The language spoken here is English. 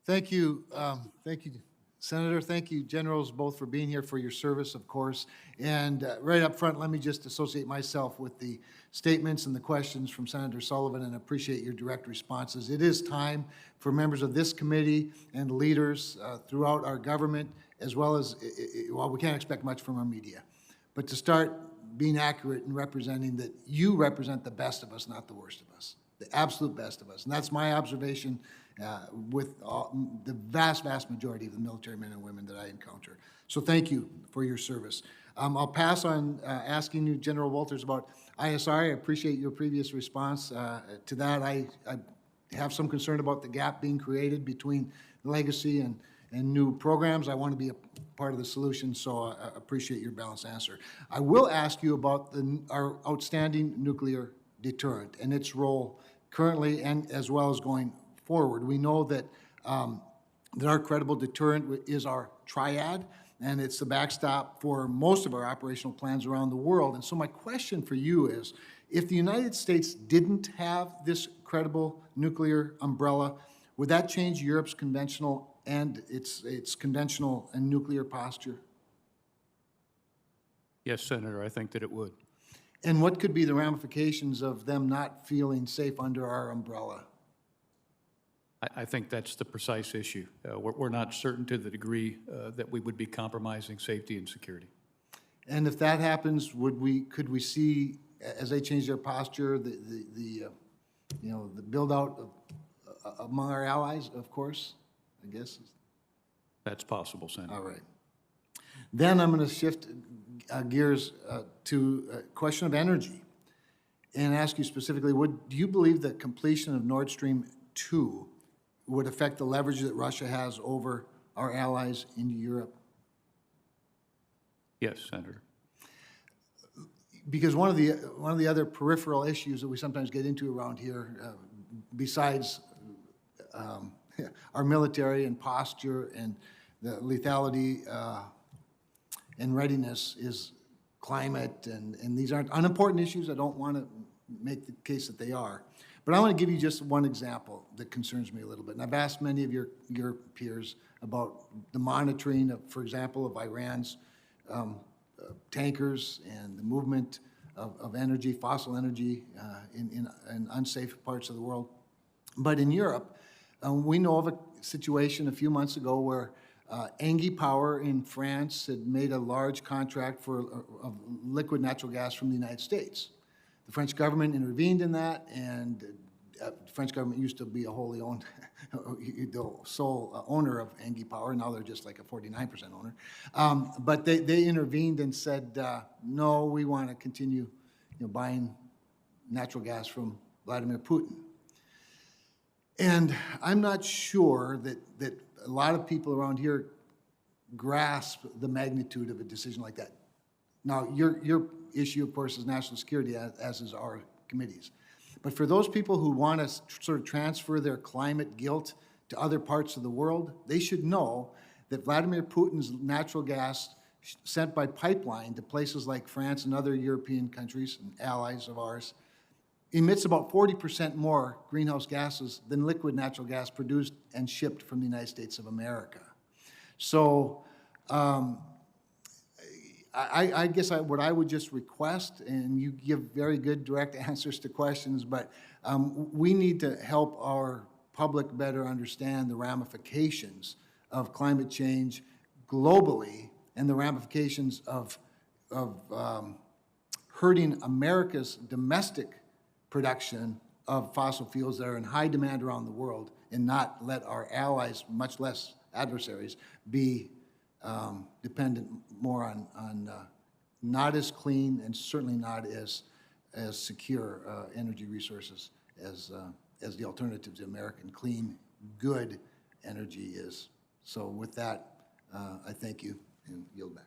Thank you. Thank you, Senator. Thank you, Generals, both for being here, for your service, of course. And right up front, let me just associate myself with the statements and the questions from Senator Sullivan and appreciate your direct responses. It is time for members of this committee and leaders throughout our government, as well as, well, we can't expect much from our media, but to start being accurate and representing that you represent the best of us, not the worst of us, the absolute best of us. And that's my observation with the vast, vast majority of the military men and women that I encounter. So thank you for your service. I'll pass on asking you, General Walters, about ISR. I appreciate your previous response to that. I have some concern about the gap being created between legacy and new programs. I want to be a part of the solution, so I appreciate your balanced answer. I will ask you about our outstanding nuclear deterrent and its role currently and as well as going forward. We know that, that our credible deterrent is our triad, and it's the backstop for most of our operational plans around the world. And so my question for you is, if the United States didn't have this credible nuclear umbrella, would that change Europe's conventional and its conventional and nuclear posture? Yes, Senator, I think that it would. And what could be the ramifications of them not feeling safe under our umbrella? I think that's the precise issue. We're not certain to the degree that we would be compromising safety and security. And if that happens, could we see, as they change their posture, the build out among our allies, of course, I guess? That's possible, Senator. All right. Then I'm going to shift gears to a question of energy and ask you specifically, do you believe that completion of Nord Stream 2 would affect the leverage that Russia has over our allies in Europe? Yes, Senator. Because one of the other peripheral issues that we sometimes get into around here, besides our military and posture and the lethality and readiness, is climate, and these aren't unimportant issues. I don't want to make the case that they are. But I want to give you just one example that concerns me a little bit. And I've asked many of your peers about the monitoring of, for example, of Iran's tankers and the movement of energy, fossil energy, in unsafe parts of the world. But in Europe, we know of a situation a few months ago where Engie Power in France had made a large contract of liquid natural gas from the United States. The French government intervened in that, and the French government used to be a wholly owned, the sole owner of Engie Power. Now they're just like a 49% owner. But they intervened and said, no, we want to continue buying natural gas from Vladimir Putin. And I'm not sure that a lot of people around here grasp the magnitude of a decision like that. Now, your issue, of course, is national security, as is our committee's. But for those people who want to sort of transfer their climate guilt to other parts of the world, they should know that Vladimir Putin's natural gas sent by pipeline to places like France and other European countries and allies of ours emits about 40% more greenhouse gases than liquid natural gas produced and shipped from the United States of America. So I guess what I would just request, and you give very good direct answers to questions, but we need to help our public better understand the ramifications of climate change globally and the ramifications of hurting America's domestic production of fossil fuels that are in high demand around the world, and not let our allies, much less adversaries, be dependent more on not as clean and certainly not as secure energy resources as the alternative to American clean, good energy is. So with that, I thank you and yield back.